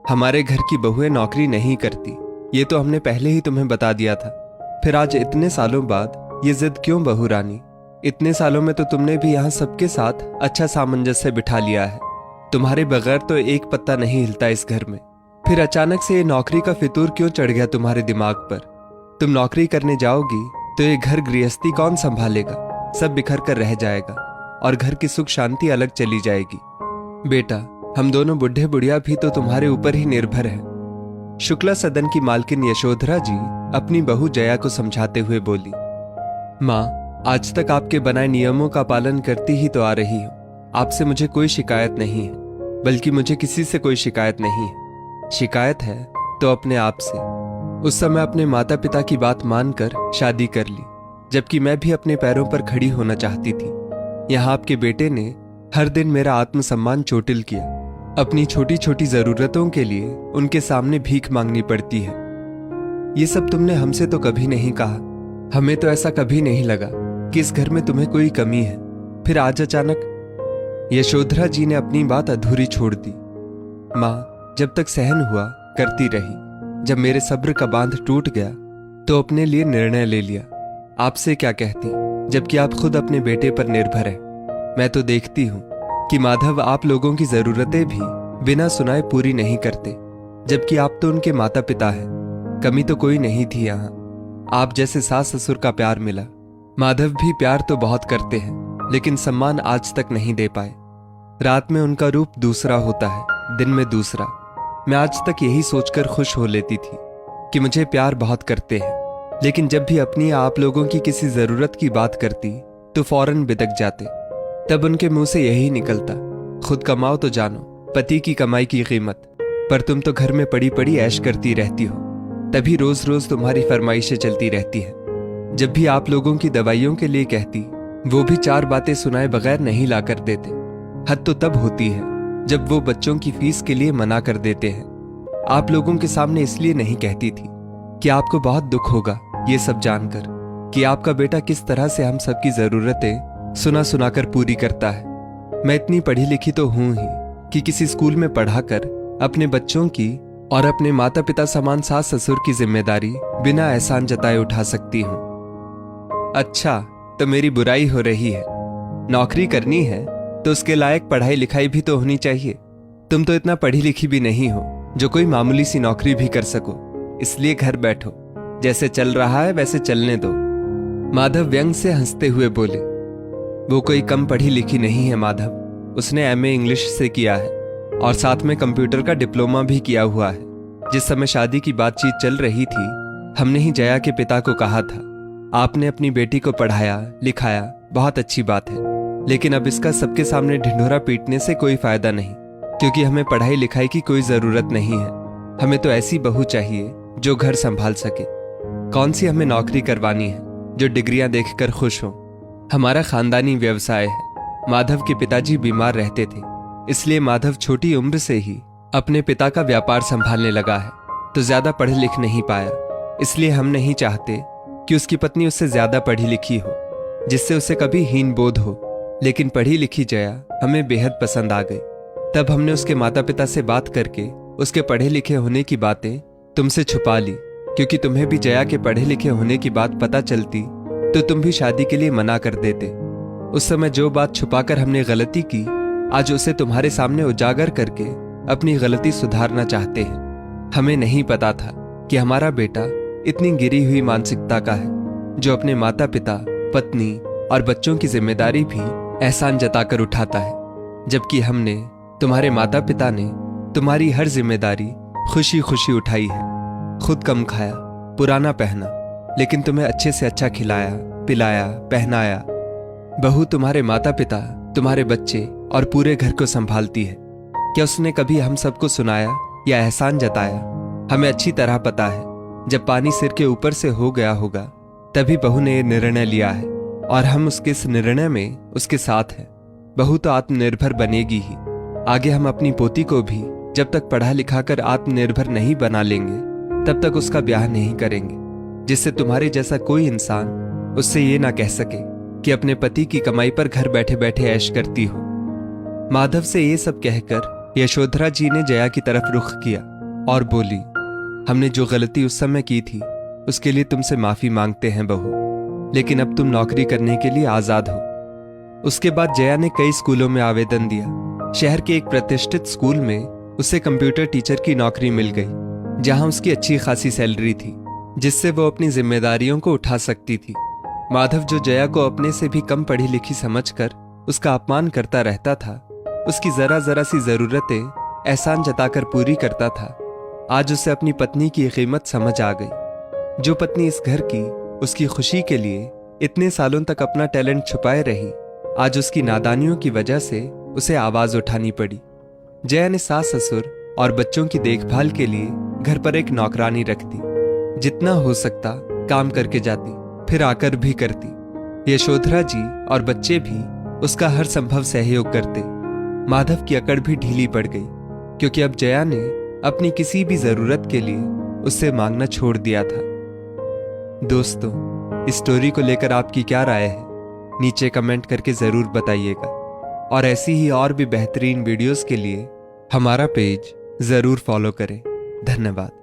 हमारे घर की बहुएं नौकरी नहीं करती, ये तो हमने पहले ही तुम्हें बता दिया था। फिर आज इतने सालों बाद ये जिद क्यों बहू रानी? इतने सालों में तो तुमने भी यहाँ सबके साथ अच्छा सामंजस्य बिठा लिया है। तुम्हारे बगैर तो एक पत्ता नहीं हिलता इस घर में। फिर अचानक से ये नौकरी का फितूर क्यों चढ़ गया तुम्हारे दिमाग पर? तुम नौकरी करने जाओगी तो ये घर गृहस्थी कौन संभालेगा? सब बिखर कर रह जाएगा और घर की सुख शांति अलग चली जाएगी। बेटा, हम दोनों बुढ़े बुढ़िया भी तो तुम्हारे ऊपर ही निर्भर हैं। शुक्ला सदन की मालकिन यशोधरा जी अपनी बहू जया को समझाते हुए बोली, माँ, आज तक आपके बनाए नियमों का पालन करती ही तो आ रही हूँ। आपसे मुझे कोई शिकायत नहीं है, बल्कि मुझे किसी से कोई शिकायत नहीं है। शिकायत है तो अपने आप से। उस समय अपने माता पिता की बात मानकर शादी कर ली, जबकि मैं भी अपने पैरों पर खड़ी होना चाहती थी। यहाँ आपके बेटे ने हर दिन मेरा आत्मसम्मान चोटिल किया। अपनी छोटी छोटी जरूरतों के लिए उनके सामने भीख मांगनी पड़ती है। ये सब तुमने हमसे तो कभी नहीं कहा। हमें तो ऐसा कभी नहीं लगा कि इस घर में तुम्हें कोई कमी है। फिर आज अचानक। यशोधरा जी ने अपनी बात अधूरी छोड़ दी। माँ, जब तक सहन हुआ करती रही। जब मेरे सब्र का बांध टूट गया तो अपने लिए निर्णय ले लिया। आपसे क्या कहती, जबकि आप खुद अपने बेटे पर निर्भर है। मैं तो देखती हूँ कि माधव आप लोगों की जरूरतें भी बिना सुनाए पूरी नहीं करते, जबकि आप तो उनके माता पिता हैं। कमी तो कोई नहीं थी यहाँ। आप जैसे सास ससुर का प्यार मिला। माधव भी प्यार तो बहुत करते हैं, लेकिन सम्मान आज तक नहीं दे पाए। रात में उनका रूप दूसरा होता है, दिन में दूसरा। मैं आज तक यही सोचकर खुश हो लेती थी कि मुझे प्यार बहुत करते हैं, लेकिन जब भी अपनी आप लोगों की किसी जरूरत की बात करती तो फौरन बिदक जाते। तब उनके मुंह से यही निकलता, खुद कमाओ तो जानो पति की कमाई की कीमत। पर तुम तो घर में पड़ी पड़ी ऐश करती रहती हो, तभी रोज रोज तुम्हारी फरमाइशें चलती रहती हैं। जब भी आप लोगों की दवाइयों के लिए कहती, वो भी 4 बातें सुनाए बगैर नहीं ला कर देते। हद तो तब होती है जब वो बच्चों की फीस के लिए मना कर देते हैं। आप लोगों के सामने इसलिए नहीं कहती थी कि आपको बहुत दुख होगा ये सब जानकर कि आपका बेटा किस तरह से हम सबकी जरूरतें सुना सुना कर पूरी करता है। मैं इतनी पढ़ी लिखी तो हूं ही कि किसी स्कूल में पढ़ाकर अपने बच्चों की और अपने माता पिता समान सास ससुर की जिम्मेदारी बिना एहसान जताए उठा सकती हूं। अच्छा, तो मेरी बुराई हो रही है। नौकरी करनी है तो उसके लायक पढ़ाई लिखाई भी तो होनी चाहिए। तुम तो इतना पढ़ी लिखी भी नहीं हो जो कोई मामूली सी नौकरी भी कर सको। इसलिए घर बैठो, जैसे चल रहा है वैसे चलने दो। माधव व्यंग से हंसते हुए बोले, वो कोई कम पढ़ी लिखी नहीं है माधव। उसने एमए इंग्लिश से किया है और साथ में कंप्यूटर का डिप्लोमा भी किया हुआ है। जिस समय शादी की बातचीत चल रही थी, हमने ही जया के पिता को कहा था, आपने अपनी बेटी को पढ़ाया लिखाया, बहुत अच्छी बात है, लेकिन अब इसका सबके सामने ढिंढोरा पीटने से कोई फायदा नहीं, क्योंकि हमें पढ़ाई लिखाई की कोई जरूरत नहीं है। हमें तो ऐसी बहू चाहिए जो घर संभाल सके। कौन सी हमें नौकरी करवानी है जो डिग्रियां देखकर खुश हो। हमारा खानदानी व्यवसाय है। माधव के पिताजी बीमार रहते थे, इसलिए माधव छोटी उम्र से ही अपने पिता का व्यापार संभालने लगा है, तो ज्यादा पढ़ लिख नहीं पाया। इसलिए हम नहीं चाहते कि उसकी पत्नी उससे ज्यादा पढ़ी लिखी हो, जिससे उसे कभी हीन बोध हो। लेकिन पढ़ी लिखी जया हमें बेहद पसंद आ गई। तब हमने उसके माता पिता से बात करके उसके पढ़े लिखे होने की बातें तुमसे छुपा ली, क्योंकि तुम्हें भी जया के पढ़े लिखे होने की बात पता चलती तो तुम भी शादी के लिए मना कर देते। उस समय जो बात छुपाकर हमने गलती की, आज उसे तुम्हारे सामने उजागर करके अपनी गलती सुधारना चाहते हैं। हमें नहीं पता था कि हमारा बेटा इतनी गिरी हुई मानसिकता का है, जो अपने माता पिता, पत्नी और बच्चों की जिम्मेदारी भी एहसान जताकर उठाता है, जबकि हमने, तुम्हारे माता पिता ने तुम्हारी हर जिम्मेदारी खुशी खुशी उठाई है। खुद कम खाया, पुराना पहना, लेकिन तुम्हें अच्छे से अच्छा खिलाया पिलाया पहनाया। बहू तुम्हारे माता पिता, तुम्हारे बच्चे और पूरे घर को संभालती है। क्या उसने कभी हम सबको सुनाया या एहसान जताया? हमें अच्छी तरह पता है, जब पानी सिर के ऊपर से हो गया होगा तभी बहू ने यह निर्णय लिया है, और हम उसके इस निर्णय में उसके साथ हैं। बहू तो आत्मनिर्भर बनेगी ही। आगे हम अपनी पोती को भी जब तक पढ़ा लिखा कर आत्मनिर्भर नहीं बना लेंगे, तब तक उसका ब्याह नहीं करेंगे, जिससे तुम्हारे जैसा कोई इंसान उससे ये ना कह सके कि अपने पति की कमाई पर घर बैठे बैठे ऐश करती हो। माधव से ये सब कहकर यशोधरा जी ने जया की तरफ रुख किया और बोली, हमने जो गलती उस समय की थी उसके लिए तुमसे माफी मांगते हैं बहू, लेकिन अब तुम नौकरी करने के लिए आजाद हो। उसके बाद जया ने कई स्कूलों में आवेदन दिया। शहर के एक प्रतिष्ठित स्कूल में उसे कंप्यूटर टीचर की नौकरी मिल गई, जहां उसकी अच्छी खासी सैलरी थी, जिससे वो अपनी जिम्मेदारियों को उठा सकती थी। माधव, जो जया को अपने से भी कम पढ़ी लिखी समझकर उसका अपमान करता रहता था, उसकी जरा जरा सी जरूरतें एहसान जताकर पूरी करता था, आज उसे अपनी पत्नी की कीमत समझ आ गई। जो पत्नी इस घर की उसकी खुशी के लिए इतने सालों तक अपना टैलेंट छुपाए रही, आज उसकी नादानियों की वजह से उसे आवाज उठानी पड़ी। जया ने सास ससुर और बच्चों की देखभाल के लिए घर पर एक नौकरानी रख दी। जितना हो सकता काम करके जाती, फिर आकर भी करती। यशोधरा जी और बच्चे भी उसका हर संभव सहयोग करते। माधव की अकड़ भी ढीली पड़ गई, क्योंकि अब जया ने अपनी किसी भी जरूरत के लिए उससे मांगना छोड़ दिया था। दोस्तों, इस स्टोरी को लेकर आपकी क्या राय है, नीचे कमेंट करके जरूर बताइएगा। और ऐसी ही और भी बेहतरीन वीडियोस के लिए हमारा पेज जरूर फॉलो करें। धन्यवाद।